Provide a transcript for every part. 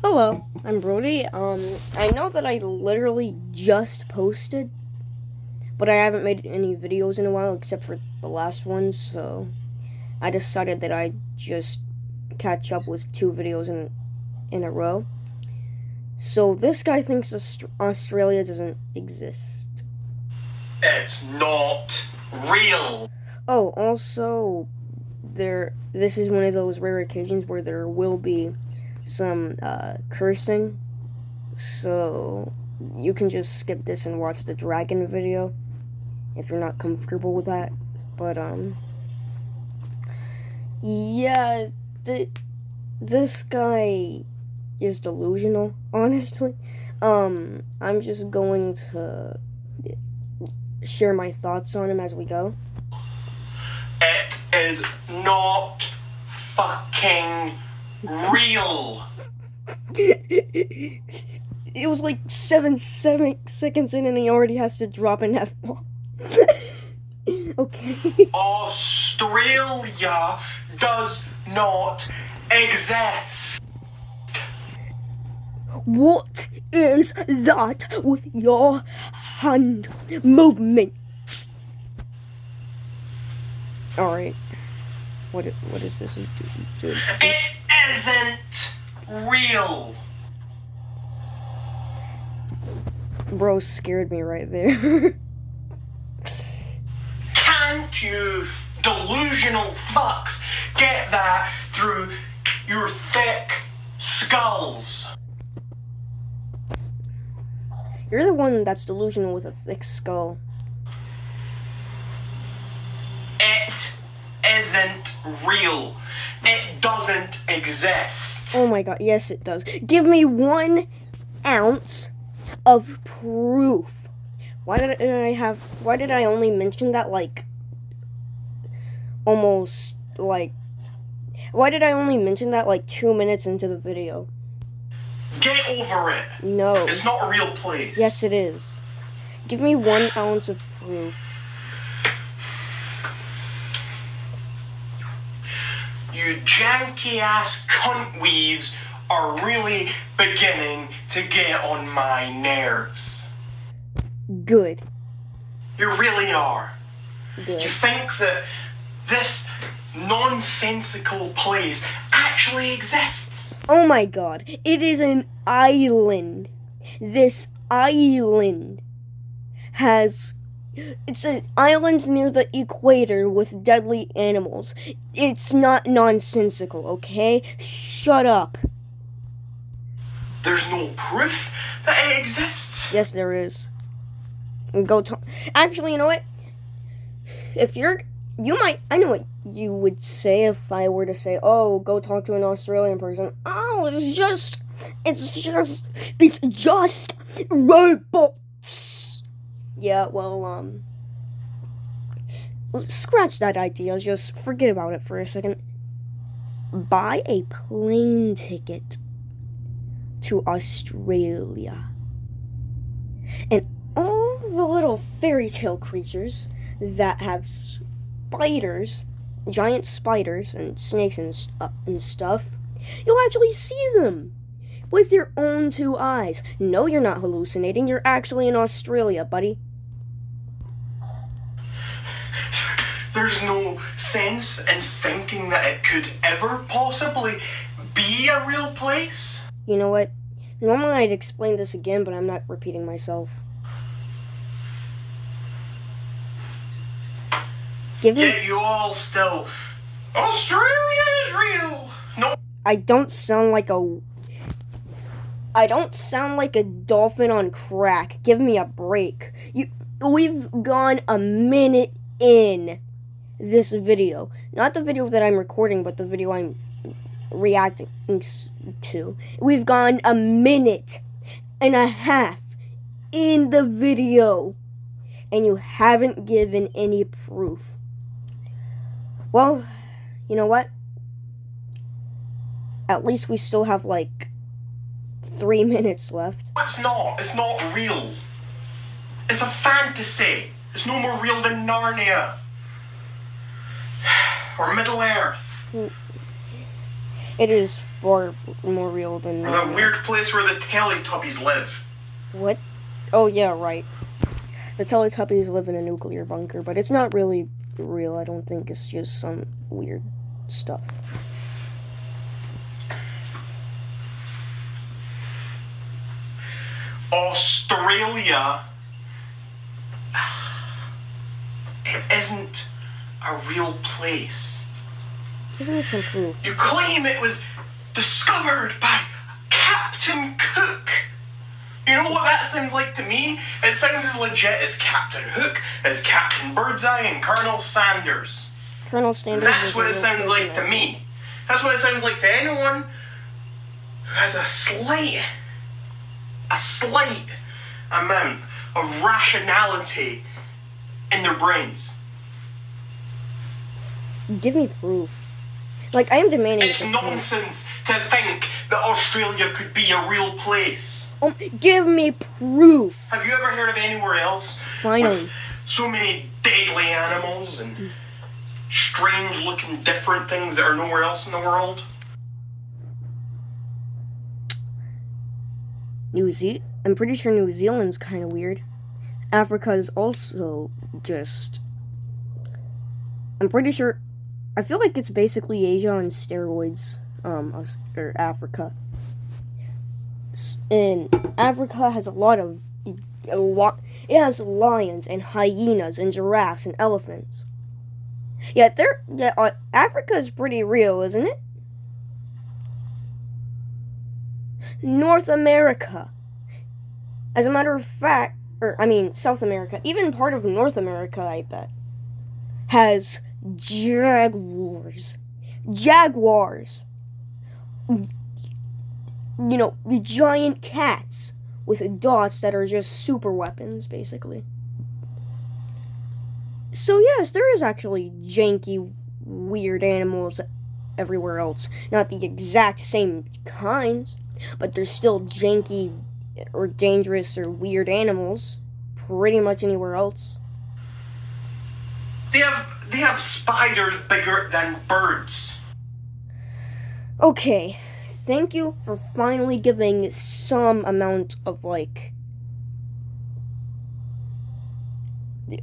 Hello, I'm Brody. I know that I literally just posted, but I haven't made any videos in a while except for the last one, so I decided that I'd just catch up with two videos in a row. So this guy thinks Australia doesn't exist. It's not real. Oh, also, this is one of those rare occasions where there will be some cursing, so you can just skip this and watch the dragon video if you're not comfortable with that. But yeah, this guy is delusional, honestly. I'm just going to share my thoughts on him as we go. It is not fucking real. It was like seven seconds in and he already has to drop an F-bomb. Okay. Australia does not exist. What is that with your hand movement? Alright. What is this? Dude? It isn't real. Bro scared me right there. Can't you delusional fucks get that through your thick skulls? You're the one that's delusional with a thick skull. It isn't real. It doesn't exist. Oh my god, yes it does. Give me 1 ounce of proof. Why did I only mention that why did I only mention that 2 minutes into the video? Get over it. No. It's not a real place. Yes, it is. Give me 1 ounce of proof. You janky-ass cunt-weaves are really beginning to get on my nerves. Good. You really are. Good. You think that this nonsensical place actually exists? Oh my god, it is an island. This island it's an island near the equator with deadly animals. It's not nonsensical, okay? Shut up. There's no proof that it exists? Yes, there is. Go talk. Actually, you know what? I know what you would say if I were to say, oh, go talk to an Australian person. Oh, it's just robots. Yeah, well, scratch that idea. Just forget about it for a second. Buy a plane ticket to Australia. And all the little fairy tale creatures that have spiders, giant spiders and snakes and stuff, you'll actually see them with your own 2 eyes. No, you're not hallucinating. You're actually in Australia, buddy. There's no sense in thinking that it could ever possibly be a real place? You know what? Normally I'd explain this again, but I'm not repeating myself. Yet you all still, Australia is real. No. I don't sound like a dolphin on crack. Give me a break. We've gone a minute in this video. Not the video that I'm recording, but the video I'm reacting to. We've gone a minute and a half in the video, and you haven't given any proof. Well, you know what? At least we still have 3 minutes left. It's not real. It's a fantasy. It's no more real than Narnia or Middle Earth. It is far more real than Or that weird place where the Teletubbies live. What? Oh yeah, right. The Teletubbies live in a nuclear bunker, but it's not really real. I don't think it's just some weird stuff. Australia, it isn't a real place. Give me some proof. You claim it was discovered by Captain Cook. You know what that sounds like to me? It sounds as legit as Captain Hook, as Captain Birdseye, and Colonel Sanders. Colonel Sanders. That's what it sounds like to me. That's what it sounds like to anyone who has a slight amount of rationality in their brains. Give me proof. Like, I am demanding. It's nonsense to think that Australia could be a real place. Give me proof. Have you ever heard of anywhere else Finally. with so many deadly animals and strange-looking different things that are nowhere else in the world? I'm pretty sure New Zealand's kind of weird. Africa is also just. I'm pretty sure. I feel like it's basically Asia on steroids. Or Africa. And Africa has it has lions and hyenas and giraffes and elephants. Africa is pretty real, isn't it? North America. As a matter of fact, South America, even part of North America, I bet, has jaguars. Jaguars. You know, the giant cats with dots that are just super weapons, basically. So yes, there is actually janky, weird animals everywhere else. Not the exact same kinds, but there's still janky or dangerous or weird animals pretty much anywhere else. They have spiders bigger than birds. Okay, thank you for finally giving some amount of,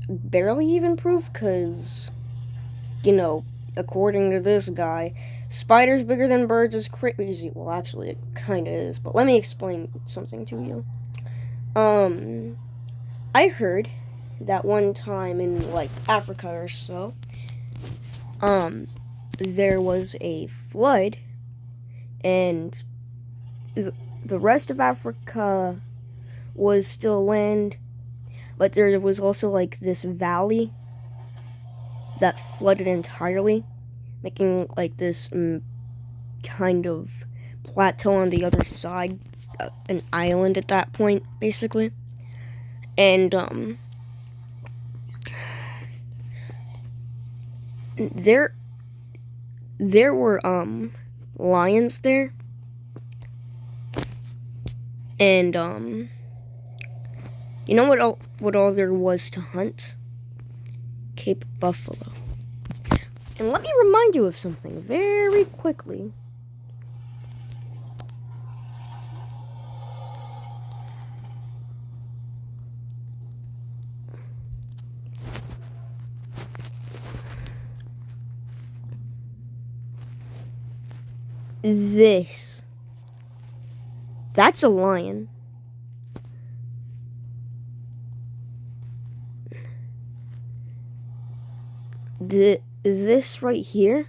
barely even proof, because, according to this guy, spiders bigger than birds is crazy. Well, actually, it kind of is, but let me explain something to you. I heard that one time in, Africa or so, there was a flood, and the rest of Africa was still land, but there was also, this valley that flooded entirely, making, this kind of plateau on the other side, an island at that point, basically. And, there were, lions there, and, you know what all there was to hunt? Cape buffalo. And let me remind you of something very quickly. That's a lion. This right here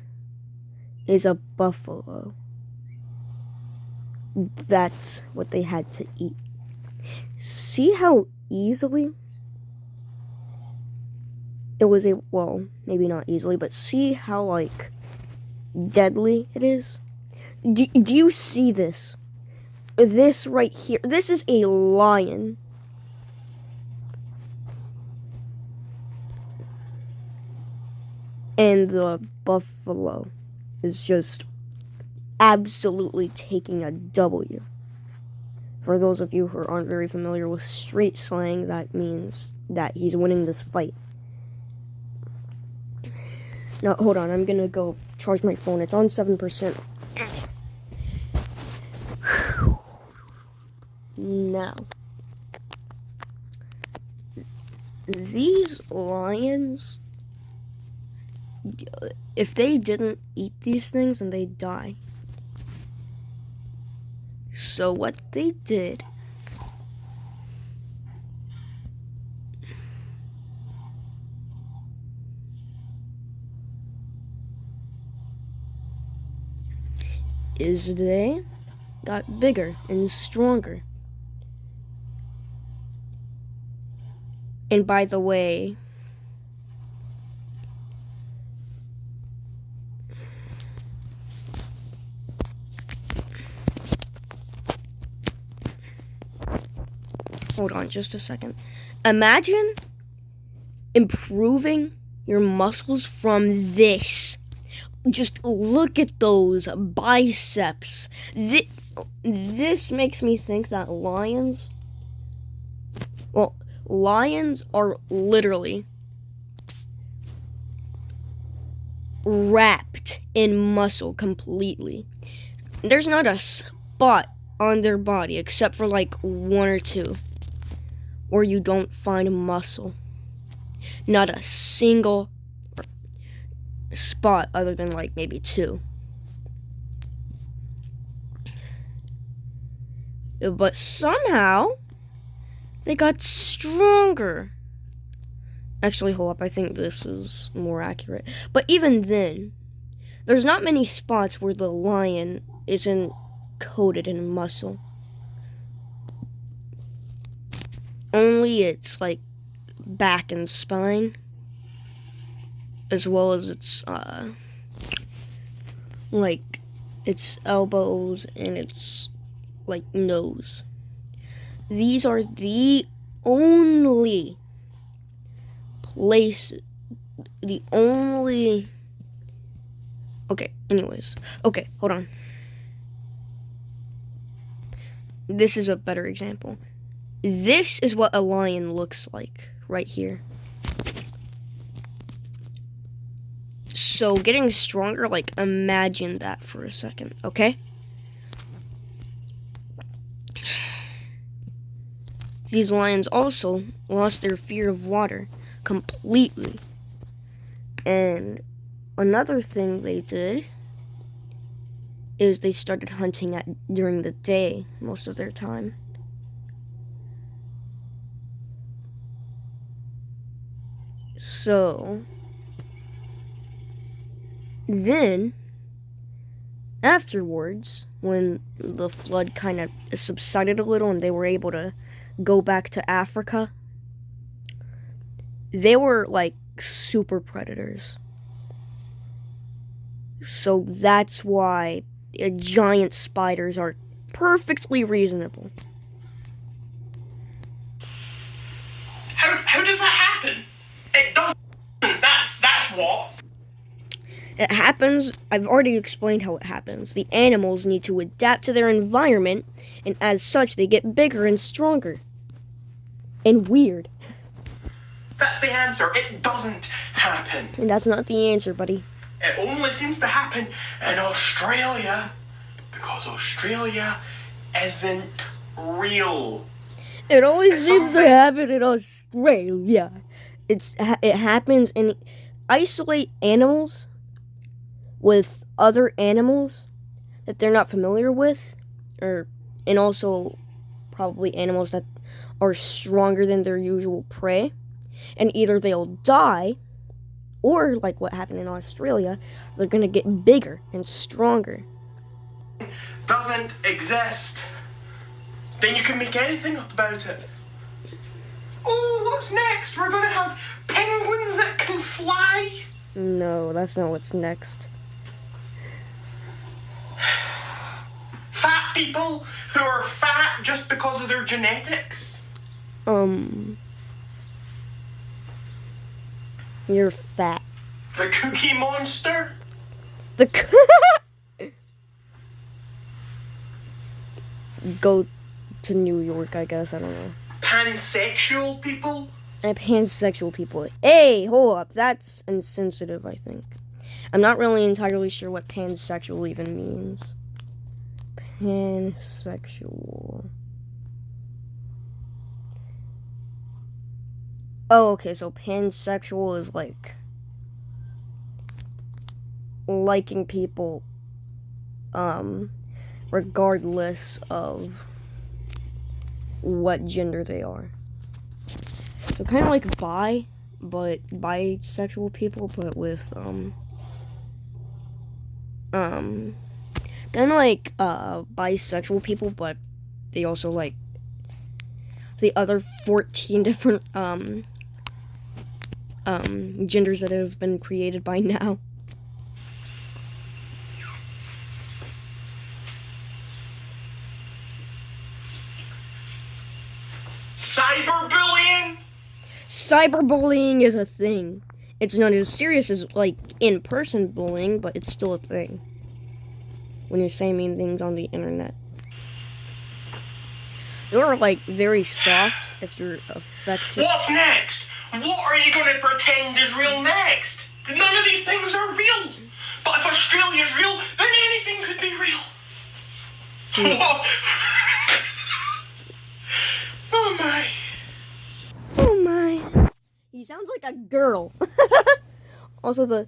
is a buffalo. That's what they had to eat. See how easily it was maybe not easily, but see how, deadly it is? Do you see this? This right here, this is a lion. And the buffalo is just absolutely taking a W. For those of you who aren't very familiar with street slang, that means that he's winning this fight. Now, hold on, I'm gonna go charge my phone. It's on 7%. Now, these lions, if they didn't eat these things, then they'd die. So what they did is they got bigger and stronger. And by the way, hold on just a second. Imagine improving your muscles from this. Just look at those biceps. This makes me think that lions are literally wrapped in muscle completely. There's not a spot on their body except for like one or two where you don't find muscle. Not a single spot other than like maybe two. But somehow they got stronger. Actually, hold up, I think this is more accurate. But even then, there's not many spots where the lion isn't coated in muscle. Only its like back and spine, as well as its like its elbows and its like nose. These are the only okay, anyways. Okay, hold on. This is a better example. This is what a lion looks like right here. So getting stronger, like imagine that for a second, okay? These lions also lost their fear of water completely. And another thing they did is they started hunting during the day most of their time. So then afterwards, when the flood kind of subsided a little and they were able to go back to Africa, they were like super predators. So that's why giant spiders are perfectly reasonable. How does that happen? It doesn't. That's what. It happens, I've already explained how it happens. The animals need to adapt to their environment, and as such, they get bigger and stronger. And weird. That's the answer. It doesn't happen. And that's not the answer, buddy. It only seems to happen in Australia because Australia isn't real. It always seems to happen in Australia. It happens in isolate animals with other animals that they're not familiar with, and also probably animals that are stronger than their usual prey, and either they'll die, or like what happened in Australia, they're gonna get bigger and stronger. Doesn't exist. Then you can make anything up about it. Oh, what's next? We're gonna have penguins that can fly? No, that's not what's next. Fat people who are fat just because of their genetics? You're fat. The Cookie Monster? Go to New York, I guess, I don't know. Pansexual people? Pansexual people. Hey, hold up, that's insensitive, I think. I'm not really entirely sure what pansexual even means. Pansexual. Oh, okay, so pansexual is like liking people regardless of what gender they are. So kind of like but bisexual people, but with kind of like bisexual people, but they also like the other 14 different genders that have been created by now. Cyberbullying? Cyberbullying is a thing. It's not as serious as like in-person bullying, but it's still a thing. When you're saying mean things on the internet. You're like very soft if you're affected. What's next? What are you going to pretend is real next? None of these things are real. But if Australia's real, then anything could be real. Whoa. Oh my. Oh my. He sounds like a girl. Also the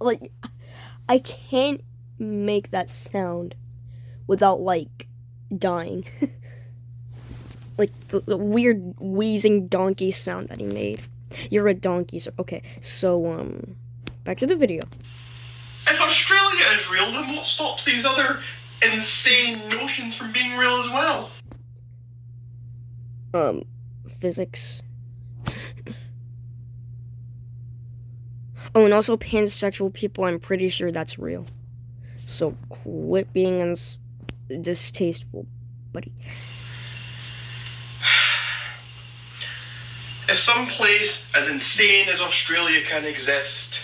like I can't make that sound without like dying. Like the weird wheezing donkey sound that he made. You're a donkey, so okay. So back to the video. If Australia is real, then what stops these other insane notions from being real as well? Physics. Oh, and also pansexual people, I'm pretty sure that's real. So quit being distasteful, buddy. If some place as insane as Australia can exist,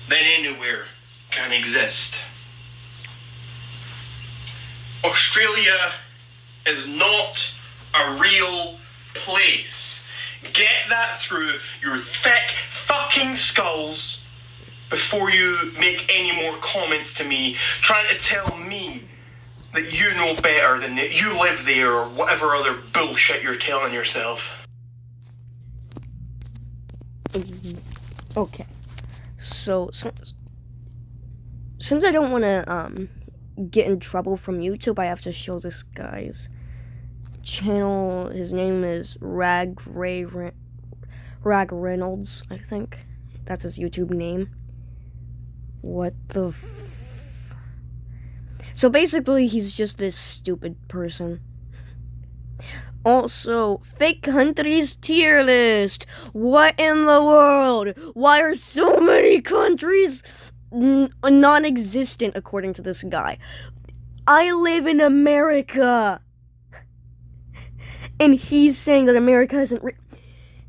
then anywhere can exist. Australia is not a real place. Get that through your thick fucking skulls before you make any more comments to me trying to tell me that you know better than that you live there or whatever other bullshit you're telling yourself. Okay. So since I don't want to get in trouble from YouTube, I have to show this guy's channel. His name is Rag Reynolds, I think. That's his YouTube name. What the So basically, he's just this stupid person. Also, fake countries tier list. What in the world? Why are so many countries non-existent according to this guy? I live in America. And he's saying that America isn't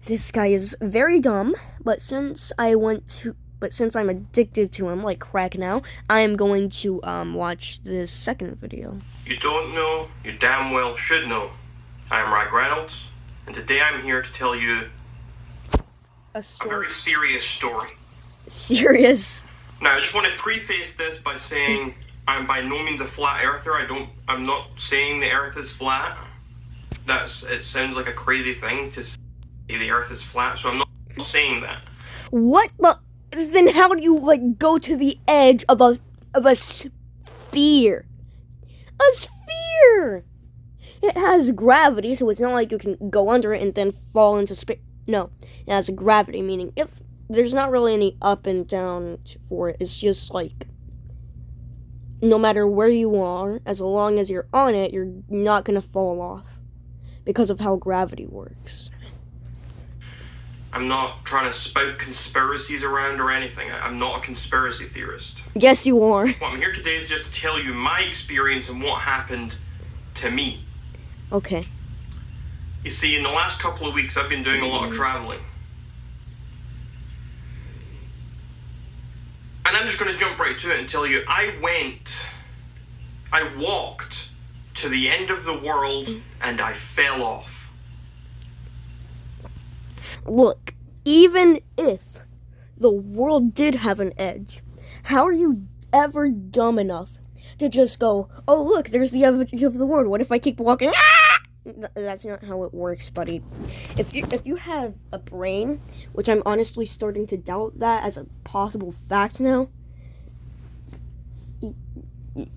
This guy is very dumb, but since I'm addicted to him like crack now, I am going to watch this second video. You don't know, you damn well should know. I am Rag Reynolds, and today I'm here to tell you a very serious story. Serious? Now, I just want to preface this by saying I'm by no means a flat earther. I'm not saying the earth is flat. It sounds like a crazy thing to say the earth is flat, so I'm not saying that. What the? Then how do you, like, go to the edge of a sphere? A sphere! It has gravity, so it's not like you can go under it and then fall into space. No, it has gravity, meaning if there's not really any up and down for it. It's just like, no matter where you are, as long as you're on it, you're not gonna fall off because of how gravity works. I'm not trying to spout conspiracies around or anything. I'm not a conspiracy theorist. Yes, you are. Well, I'm here today is just to tell you my experience and what happened to me. Okay. You see, in the last couple of weeks, I've been doing a lot of traveling. And I'm just going to jump right to it and tell you, I walked to the end of the world and I fell off. Look, even if the world did have an edge, how are you ever dumb enough to just go, oh look, there's the edge of the world, what if I keep walking? Ah! That's not how it works, buddy. If you have a brain, which I'm honestly starting to doubt that as a possible fact now,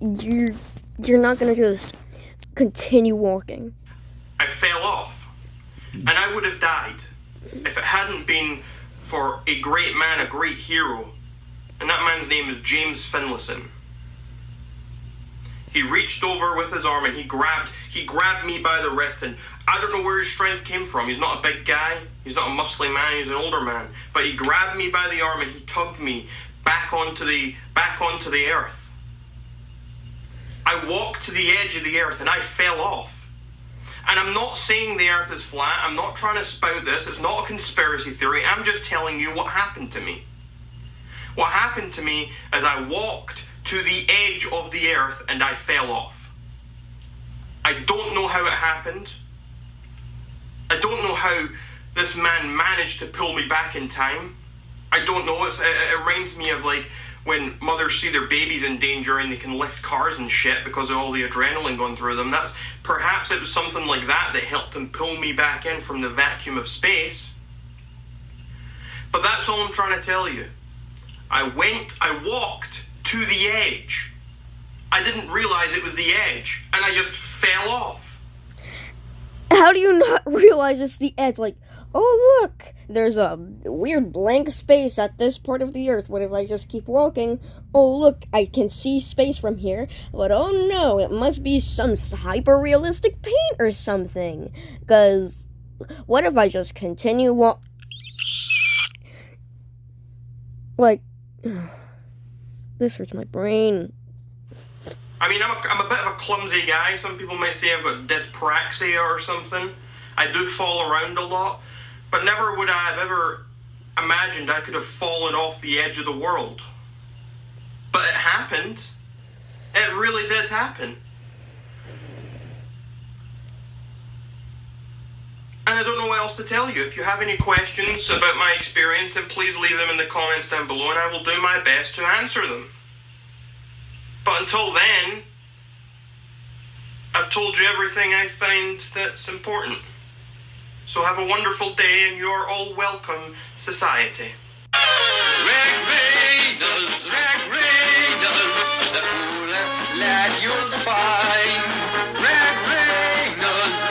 you're not gonna just continue walking. I fell off, and I would have died if it hadn't been for a great man, a great hero, and that man's name is James Finlayson. He reached over with his arm and he grabbed me by the wrist, and I don't know where his strength came from. He's not a big guy, he's not a muscly man, he's an older man. But he grabbed me by the arm and he tugged me back onto the earth. I walked to the edge of the earth and I fell off. And I'm not saying the earth is flat, I'm not trying to spout this, it's not a conspiracy theory, I'm just telling you what happened to me. What happened to me is I walked to the edge of the earth and I fell off. I don't know how it happened. I don't know how this man managed to pull me back in time. I don't know. It reminds me of like when mothers see their babies in danger and they can lift cars and shit because of all the adrenaline going through them. Perhaps it was something like that that helped him pull me back in from the vacuum of space. But that's all I'm trying to tell you. I walked to the edge. I didn't realize it was the edge, and I just fell off. How do you not realize it's the edge? Like, oh look, there's a weird blank space at this part of the earth. What if I just keep walking? Oh look, I can see space from here. But oh no, it must be some hyper-realistic paint or something. Because what if I just continue like, this hurts my brain. I mean, I'm a bit of a clumsy guy. Some people might say I've got dyspraxia or something. I do fall around a lot, but never would I have ever imagined I could have fallen off the edge of the world. But it happened. It really did happen. And I don't know what else to tell you. If you have any questions about my experience, then please leave them in the comments down below and I will do my best to answer them. But until then, I've told you everything I find that's important. So have a wonderful day and you're all welcome, society. Reg Reynolds, the coolest lad you'll find. Reg Reynolds,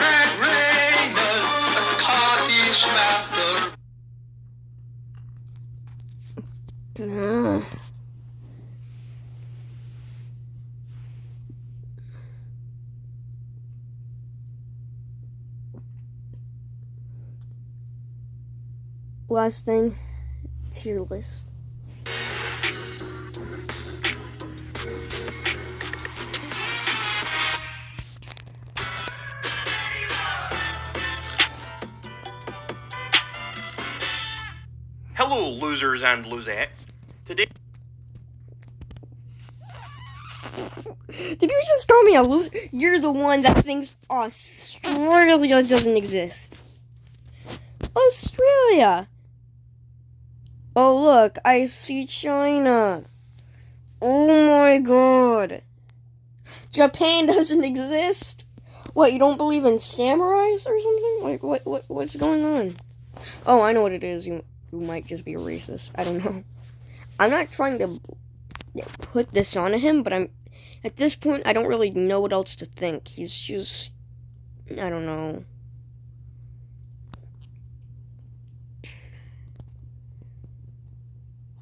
a Scottish master. Last thing, tier list. Hello, losers and losettes. Today... Did you just call me a loser? You're the one that thinks Australia doesn't exist. Australia! Oh look, I see China. Oh my god. Japan doesn't exist? What, you don't believe in samurais or something? Like, what's going on? Oh, I know what it is. You might just be a racist. I don't know. I'm not trying to put this on him, but at this point, I don't really know what else to think. He's just, I don't know.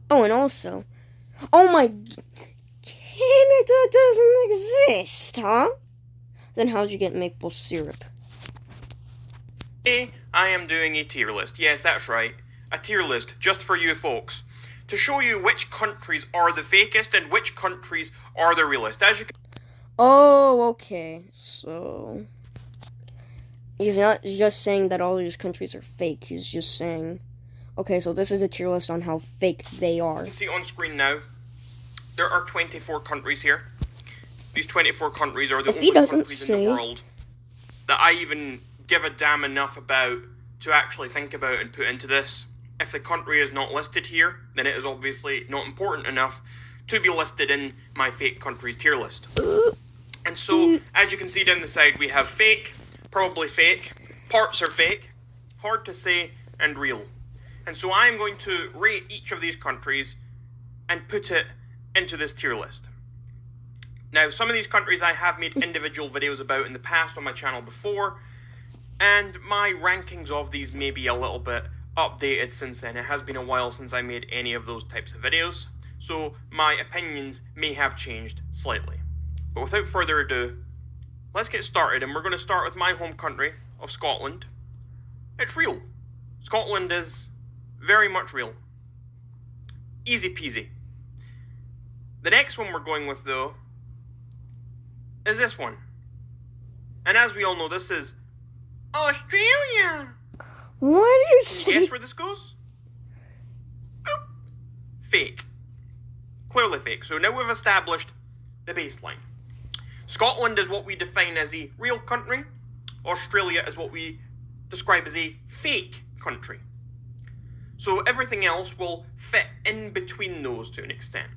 Oh, and also, oh my, Canada doesn't exist, huh? Then how'd you get maple syrup? Today, I am doing a tier list. Yes, that's right. A tier list just for you folks. To show you which countries are the fakest and which countries are the realest. As you can... Oh, okay. So, he's not just saying that all these countries are fake. He's just saying, okay, so this is a tier list on how fake they are. You can see on screen now, there are 24 countries here. These 24 countries are the only countries in the world that I even give a damn enough about to actually think about and put into this. If the country is not listed here, then it is obviously not important enough to be listed in my fake countries tier list. And so, as you can see down the side, we have fake, probably fake. Parts are fake. Hard to say and real. And so I'm going to rate each of these countries and put it into this tier list. Now, some of these countries I have made individual videos about in the past on my channel before, and my rankings of these may be a little bit updated since then. It has been a while since I made any of those types of videos, so my opinions may have changed slightly. But without further ado, let's get started, and we're going to start with my home country of Scotland. It's real. Scotland is very much real. Easy peasy. The next one we're going with, though, is this one. And as we all know, this is Australia. What did you Can say? you guess where this goes? Boop. Fake. Clearly fake. So now we've established the baseline. Scotland is what we define as a real country. Australia is what we describe as a fake country. So everything else will fit in between those to an extent.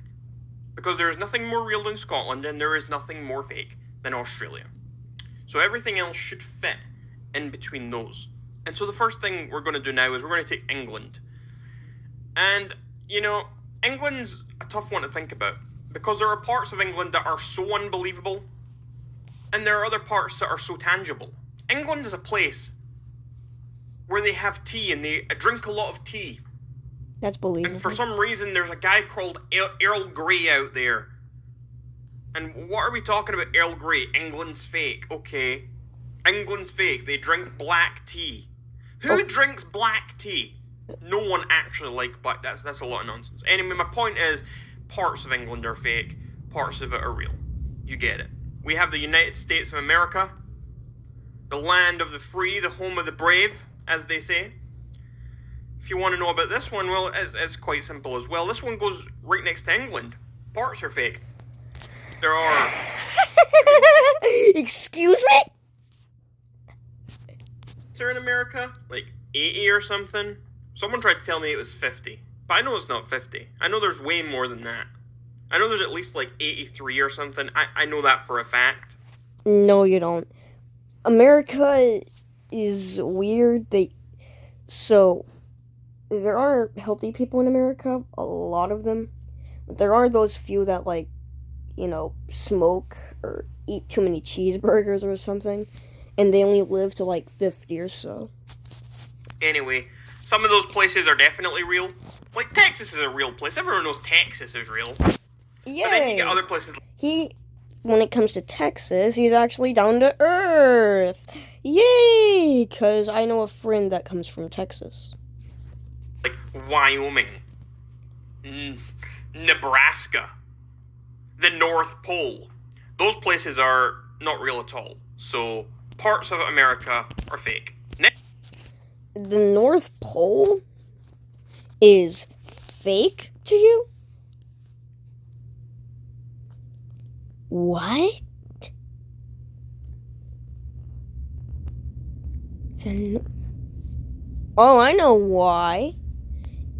Because there is nothing more real than Scotland, and there is nothing more fake than Australia. So everything else should fit in between those. And so the first thing we're going to do now is we're going to take England. And, you know, England's a tough one to think about. Because there are parts of England that are so unbelievable, and there are other parts that are so tangible. England is a place where they have tea, and they drink a lot of tea. That's believable. And for some reason, there's a guy called Earl Grey out there. And what are we talking about, Earl Grey? England's fake. Okay. England's fake. They drink black tea. Who drinks black tea? No one actually likes black. That's a lot of nonsense. Anyway, my point is, parts of England are fake. Parts of it are real. You get it. We have the United States of America. The land of the free, the home of the brave, as they say. If you want to know about this one, well, it's quite simple as well. This one goes right next to England. Parts are fake. There are... Excuse me? Is there in America? Like 80 or something? Someone tried to tell me it was 50. But I know it's not 50. I know there's way more than that. I know there's at least like 83 or something. I know that for a fact. No, you don't. America is weird. So, there are healthy people in America, a lot of them. But there are those few that, like, you know, smoke or eat too many cheeseburgers or something. And they only live to, like, 50 or so. Anyway, some of those places are definitely real. Like, Texas is a real place. Everyone knows Texas is real. Yay! But then you get other places. When it comes to Texas, he's actually down to earth. Yay! Because I know a friend that comes from Texas. Like Wyoming. Nebraska. The North Pole. Those places are not real at all. So, parts of America are fake. The North Pole is fake to you? What? Oh, I know why.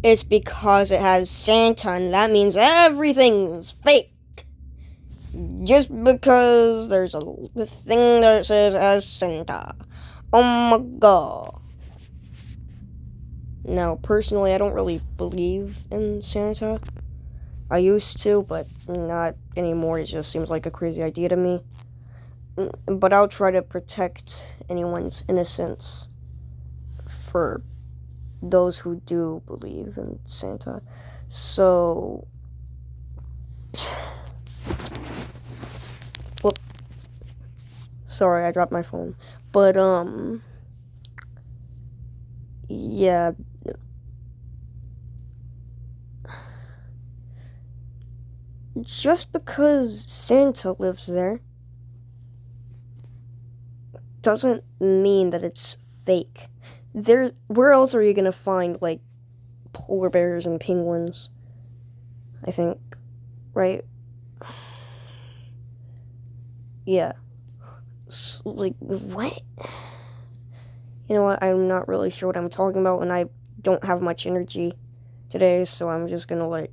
It's because it has Santa, and that means everything's fake. Just because there's the thing that says as Santa. Oh my god. Now, personally, I don't really believe in Santa. I used to, but not anymore. It just seems like a crazy idea to me. But I'll try to protect anyone's innocence for those who do believe in Santa. So... Whoop. Sorry, I dropped my phone. But, yeah... Just because Santa lives there doesn't mean that it's fake. Where else are you gonna find, like, polar bears and penguins? I think, right? Yeah. Like, what? You know what, I'm not really sure what I'm talking about, and I don't have much energy today, so I'm just gonna, like,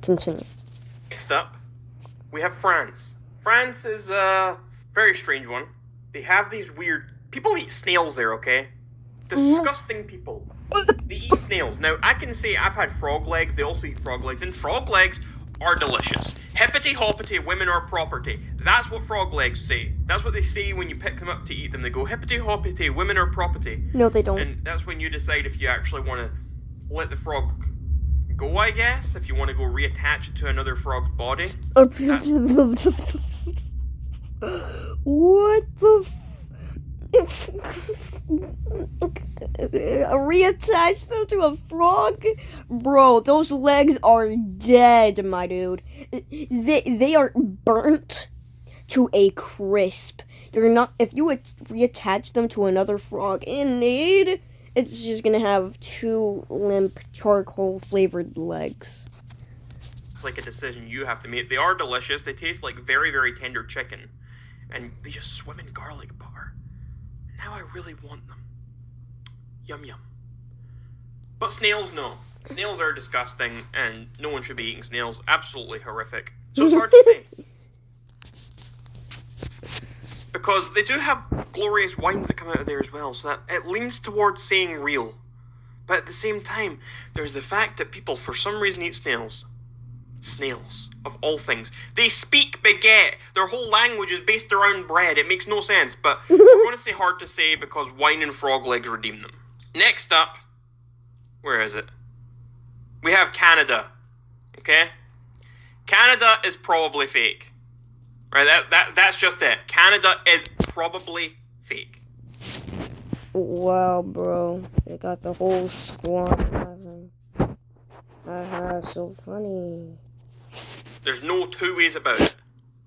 continue. Next up, we have France. France is a very strange one. They have these weird People eat snails there, okay? Disgusting people. They eat snails. Now, I can say I've had frog legs. They also eat frog legs. And frog legs are delicious. Hippity hoppity, women are property. That's what frog legs say. That's what they say when you pick them up to eat them. They go, hippity hoppity, women are property. No, they don't. And that's when you decide if you actually want to let the frog go, I guess. If you want to go reattach it to another frog's body. What the reattach them to a frog? Bro, those legs are dead, my dude. They are burnt to a crisp. You're not, if you reattach them to another frog in need, it's just gonna have 2 limp charcoal flavored legs. It's like a decision you have to make. They are delicious. They taste like very, very tender chicken. And they just swim in garlic butter. Now I really want them. Yum yum. But snails, no. Snails are disgusting, and no one should be eating snails. Absolutely horrific. So it's hard to say. Because they do have glorious wines that come out of there as well, so that it leans towards saying real. But at the same time, there's the fact that people, for some reason, eat snails. Snails, of all things. They speak baguette. Their whole language is based around bread. It makes no sense, but we're going to say hard to say because wine and frog legs redeem them. Next up, where is it? We have Canada, okay? Canada is probably fake. Right, that's just it. Canada is probably fake. Wow, bro. They got the whole squad laughing. Haha, so funny. There's no 2 ways about it.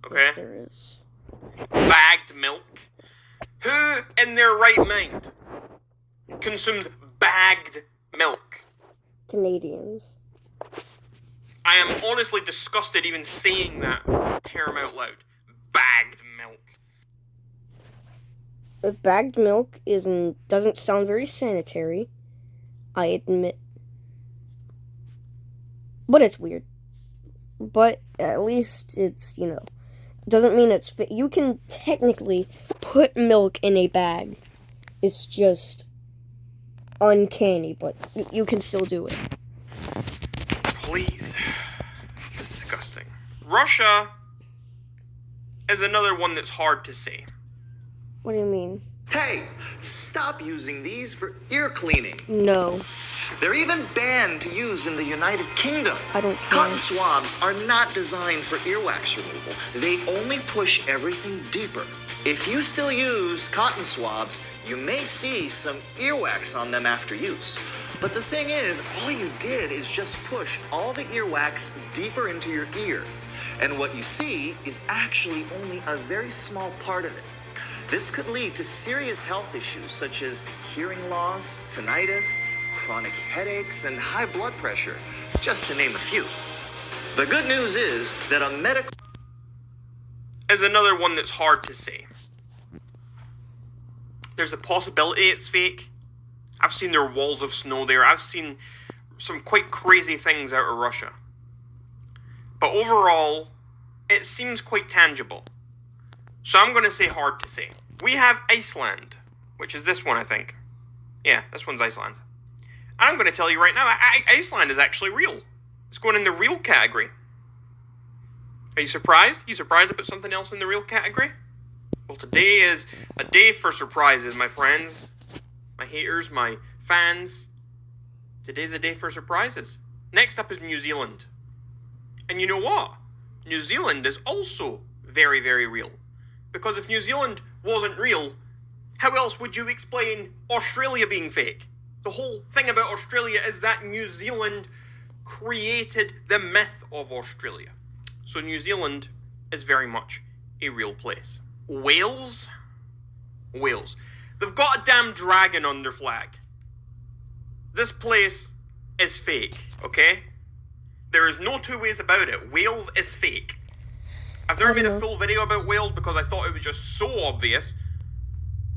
Okay? Yes, there is. Bagged milk. Who in their right mind consumes bagged milk? Canadians. I am honestly disgusted even saying that term out loud. Bagged milk. Bagged milk doesn't sound very sanitary, I admit. But it's weird. But at least it's, doesn't mean it's fit. You can technically put milk in a bag. It's just uncanny, but you can still do it. Please. Disgusting. Russia is another one that's hard to say. What do you mean? Hey, stop using these for ear cleaning. No. They're even banned to use in the United Kingdom. I don't care. Cotton swabs are not designed for earwax removal. They only push everything deeper. If you still use cotton swabs, you may see some earwax on them after use. But the thing is, all you did is just push all the earwax deeper into your ear. And what you see is actually only a very small part of it. This could lead to serious health issues such as hearing loss, tinnitus, chronic headaches, and high blood pressure, just to name a few. The good news is that a medical is another one that's hard to say. There's a possibility it's fake. I've seen their walls of snow there. I've seen some quite crazy things out of Russia. But overall, it seems quite tangible. So I'm going to say hard to say. We have Iceland, which is this one, I think. Yeah, this one's Iceland. And I'm going to tell you right now, Iceland is actually real. It's going in the real category. Are you surprised? You surprised to put something else in the real category? Well, today is a day for surprises, my friends. My haters, my fans. Today's a day for surprises. Next up is New Zealand. And you know what? New Zealand is also very, very real. Because if New Zealand wasn't real, how else would you explain Australia being fake? The whole thing about Australia is that New Zealand created the myth of Australia. So New Zealand is very much a real place. Wales? Wales. They've got a damn dragon on their flag. This place is fake, okay? There is no 2 ways about it. Wales is fake. I've never made a full video about Wales because I thought it was just so obvious.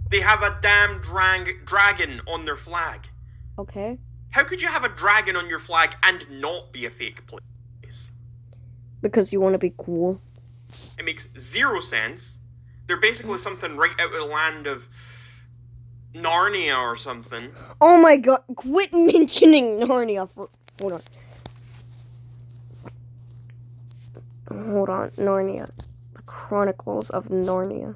They have a damn dragon on their flag. Okay. How could you have a dragon on your flag and not be a fake place? Because you want to be cool. It makes zero sense. They're basically something right out of the land of Narnia or something. Oh my god, quit mentioning Narnia for... Hold on, Narnia. The Chronicles of Narnia.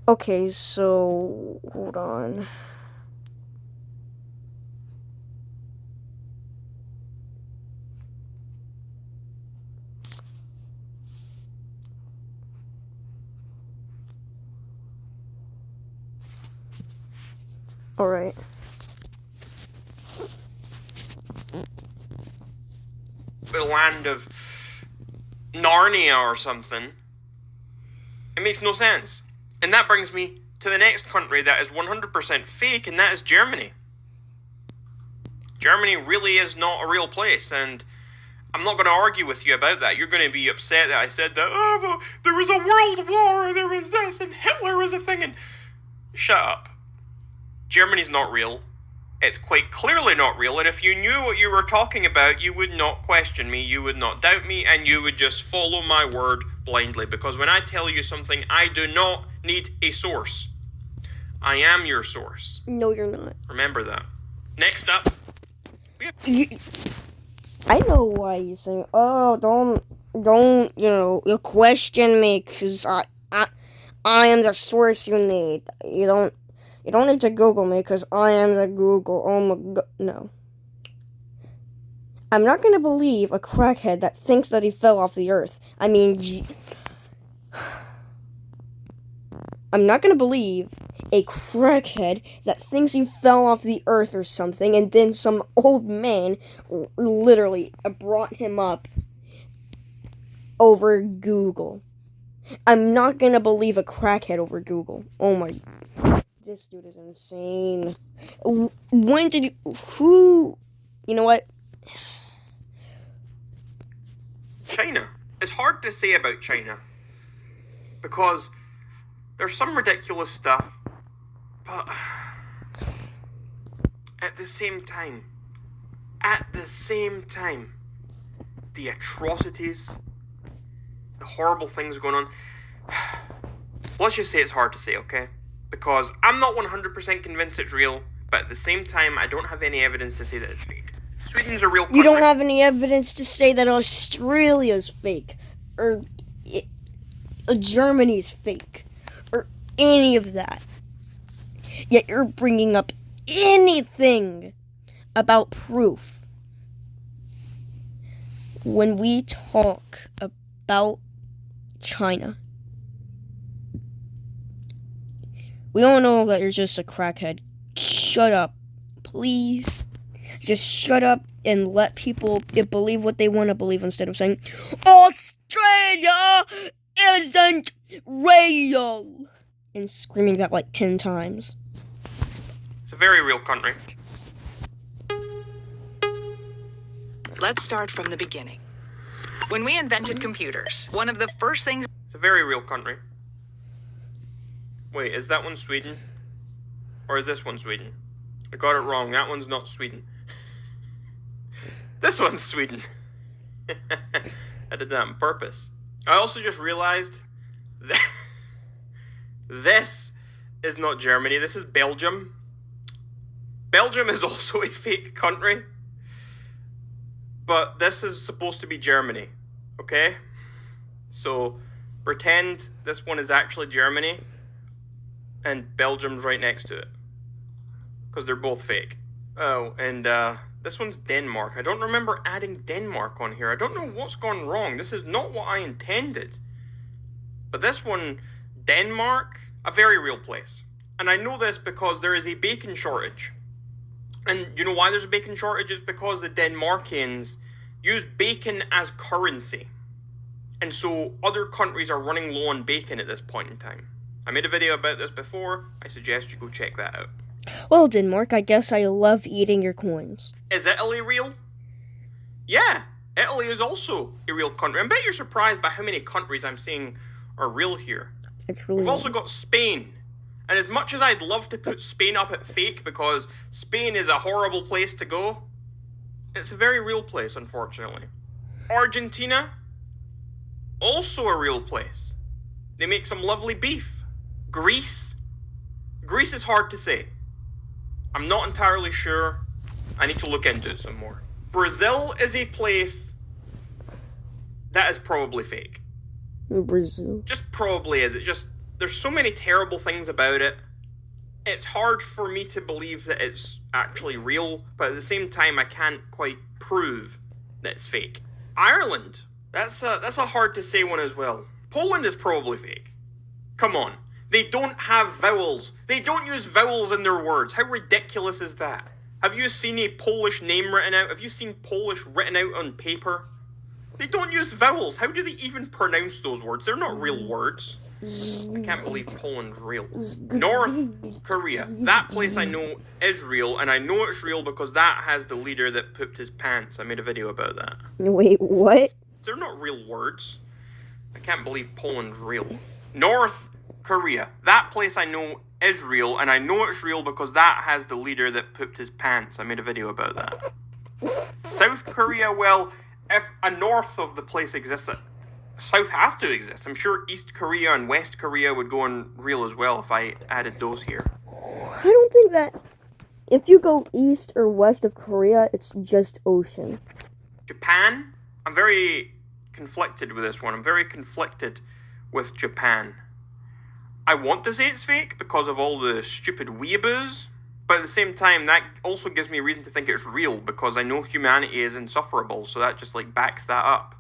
Okay, so... Hold on. Alright. The land of Narnia or something. It makes no sense. And that brings me to the next country that is 100% fake, and that is Germany. Germany really is not a real place, and I'm not going to argue with you about that. You're going to be upset that I said that, oh, well, there was a world war, there was this, and Hitler was a thing, and... Shut up. Germany's not real. It's quite clearly not real, and if you knew what you were talking about, you would not question me, you would not doubt me, and you would just follow my word blindly, because when I tell you something, I do not need a source. I am your source. No, you're not. Remember that. Next up... I know why you're saying, oh, don't, you question me, because I am the source you need. You don't need to Google me, because I am the Google. Oh my god, no. I'm not gonna believe a crackhead that thinks that he fell off the earth. I mean, I'm not gonna believe a crackhead that thinks he fell off the earth or something, and then some old man literally brought him up over Google. I'm not gonna believe a crackhead over Google. Oh my... This dude is insane. When did you... Who... You know what? China. It's hard to say about China. Because there's some ridiculous stuff. But... At the same time, the atrocities, the horrible things going on... Let's just say it's hard to say, okay? Because I'm not 100% convinced it's real, but at the same time, I don't have any evidence to say that it's fake. Sweden's a real country. You don't have any evidence to say that Australia's fake, or Germany's fake, or any of that. Yet you're bringing up anything about proof. When we talk about China, we all know that you're just a crackhead. Shut up, please. Just shut up and let people believe what they want to believe instead of saying, Australia isn't real! And screaming that like 10 times. It's a very real country. Let's start from the beginning. When we invented computers, one of the first things... It's a very real country. Wait, is that one Sweden? Or is this one Sweden? I got it wrong. That one's not Sweden. This one's Sweden. I did that on purpose. I also just realized that this is not Germany. This is Belgium. Belgium is also a fake country. But this is supposed to be Germany. Okay? So pretend this one is actually Germany. And Belgium's right next to it. Because they're both fake. Oh, and this one's Denmark. I don't remember adding Denmark on here. I don't know what's gone wrong. This is not what I intended. But this one, Denmark, a very real place. And I know this because there is a bacon shortage. And you know why there's a bacon shortage? It's because the Denmarkians use bacon as currency. And so other countries are running low on bacon at this point in time. I made a video about this before. I suggest you go check that out. Well, Denmark, I guess I love eating your coins. Is Italy real? Yeah, Italy is also a real country. I bet you're surprised by how many countries I'm saying are real here. It's really We've also got Spain. And as much as I'd love to put Spain up at fake because Spain is a horrible place to go, it's a very real place, unfortunately. Argentina, also a real place. They make some lovely beef. Greece is hard to say. I'm not entirely sure. I need to look into it some more. Brazil is a place that is probably fake. Brazil. Just probably is. There's so many terrible things about it. It's hard for me to believe that it's actually real, but at the same time, I can't quite prove that it's fake. Ireland. That's a hard to say one as well. Poland is probably fake. Come on. They don't have vowels. They don't use vowels in their words. How ridiculous is that? Have you seen a Polish name written out? Have you seen Polish written out on paper? They don't use vowels. How do they even pronounce those words? They're not real words. I can't believe Poland's real. North Korea. That place I know is real, and I know it's real because that has the leader that pooped his pants. I made a video about that. Wait, what? They're not real words. I can't believe Poland's real. North Korea. That place I know is real, and I know it's real because that has the leader that pooped his pants. I made a video about that. South Korea, well, if a north of the place exists, south has to exist. I'm sure East Korea and West Korea would go on real as well if I added those here. I don't think that if you go east or west of Korea, it's just ocean. Japan? I'm very conflicted with this one. I'm very conflicted with Japan. I want to say it's fake because of all the stupid weeaboos, but at the same time, that also gives me a reason to think it's real because I know humanity is insufferable, so that just backs that up.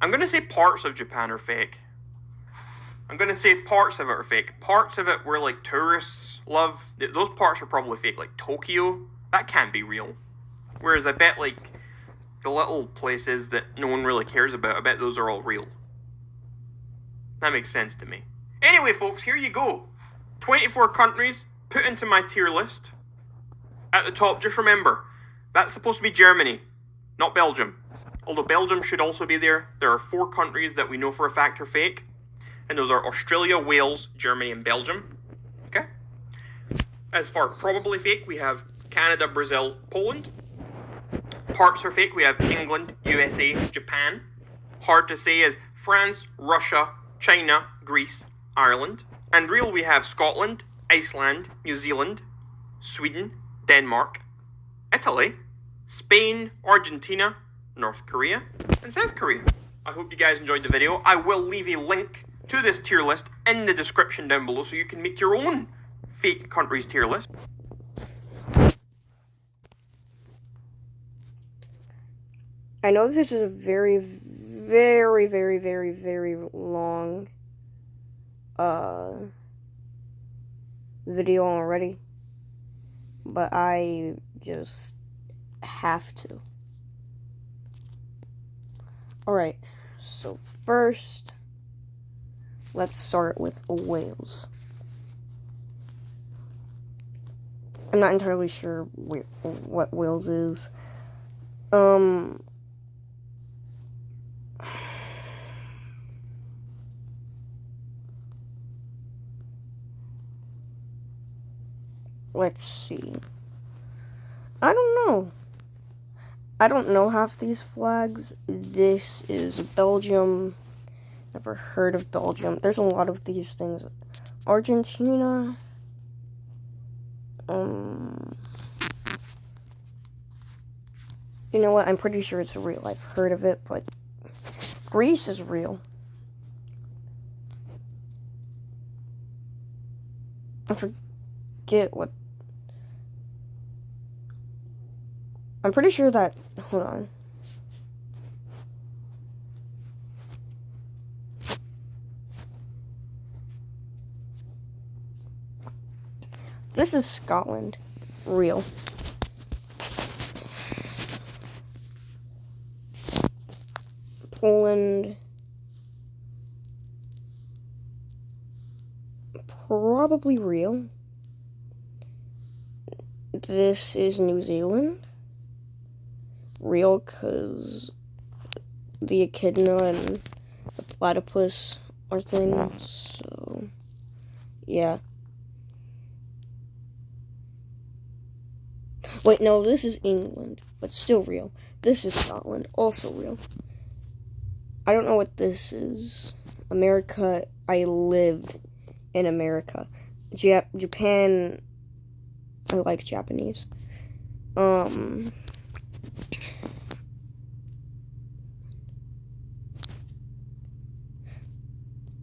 I'm going to say parts of Japan are fake. I'm going to say parts of it are fake. Parts of it where tourists love, those parts are probably fake. Like Tokyo, that can't be real. Whereas I bet the little places that no one really cares about, I bet those are all real. That makes sense to me. Anyway, folks, here you go. 24 countries put into my tier list. At the top, just remember, that's supposed to be Germany, not Belgium. Although Belgium should also be there. There are 4 countries that we know for a fact are fake. And those are Australia, Wales, Germany, and Belgium. Okay? As for probably fake, we have Canada, Brazil, Poland. Parts are fake. We have England, USA, Japan. Hard to say is France, Russia, China, Greece, Ireland. And real, we have Scotland, Iceland, New Zealand, Sweden, Denmark, Italy, Spain, Argentina, North Korea, and South Korea. I hope you guys enjoyed the video. I will leave a link to this tier list in the description down below so you can make your own fake countries tier list. I know this is a very, very, very, very, very long video already, but I just have to. Alright, so first, let's start with Wales. I'm not entirely sure what Wales is. Let's see. I don't know. I don't know half these flags. This is Belgium. Never heard of Belgium. There's a lot of these things. Argentina. You know what? I'm pretty sure it's real. I've heard of it, but Greece is real. I forget what. I'm pretty sure that. Hold on. This is Scotland. Real. Poland. Probably real. This is New Zealand. real because the echidna and the platypus are things, so yeah. Wait, no, this is England, but still real. This is Scotland, also real. I don't know what this is. America, I live in America. Japan, I like Japanese.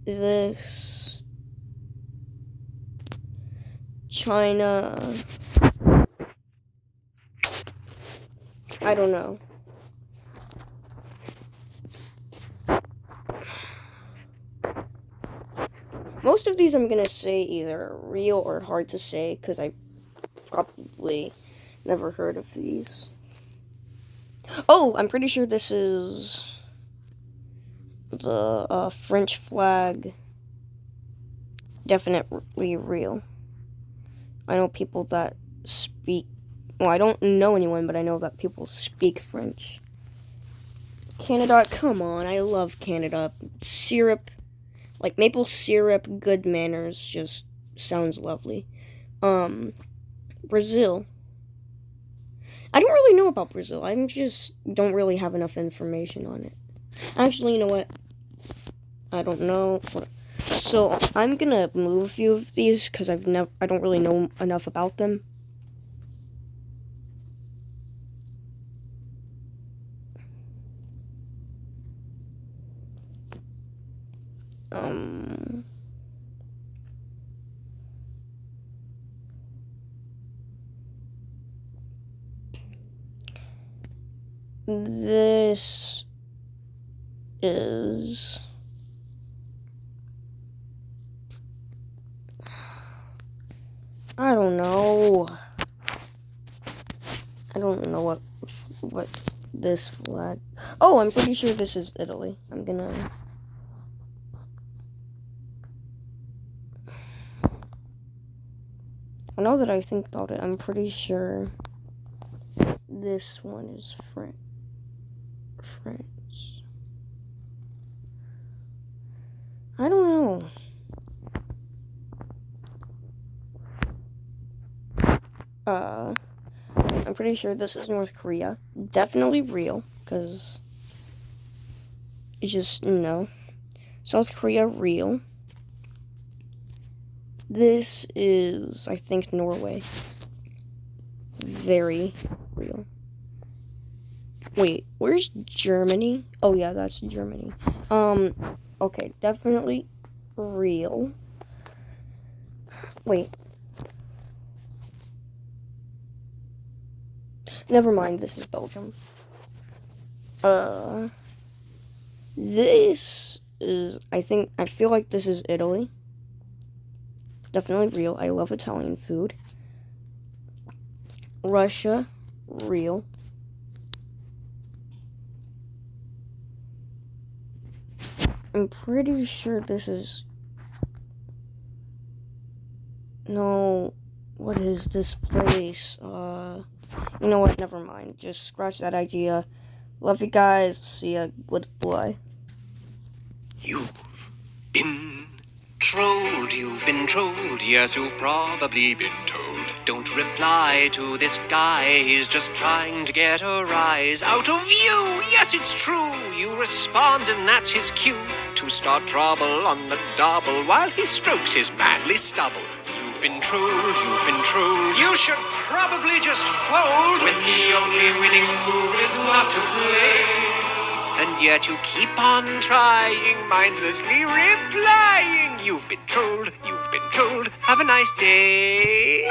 This China, I don't know. Most of these I'm gonna say either real or hard to say because I probably never heard of these. Oh, I'm pretty sure this is the French flag. Definitely real. I know people that speak. Well, I don't know anyone, but I know that people speak French. Canada, come on, I love Canada. Syrup, like maple syrup, good manners, just sounds lovely. Brazil. I don't really know about Brazil. I just don't really have enough information on it. Actually, you know what? I don't know. So I'm gonna move a few of these because I don't really know enough about them. This is I don't know. I don't know what this flag. Oh, I'm pretty sure this is Italy. I'm gonna. Now that I think about it, I'm pretty sure this one is French. I don't know. I'm pretty sure this is North Korea. Definitely real, because it's just, no. South Korea, real. This is, I think, Norway. Very real. Wait, where's Germany? Oh, yeah, that's Germany. Okay, definitely real. Wait. Never mind, this is Belgium. This is, I feel like this is Italy. Definitely real. I love Italian food. Russia, real. I'm pretty sure this is... No, what is this place? You know what? Never mind. Just scratch that idea. Love you guys. See ya. Goodbye. You've been trolled, yes, you've probably been told. Don't reply to this guy, he's just trying to get a rise out of you. Yes, it's true, you respond and that's his cue to start trouble on the double while he strokes his manly stubble. You've been trolled, you should probably just fold when the only winning move is not to play. And yet you keep on trying, mindlessly replying. You've been trolled, have a nice day.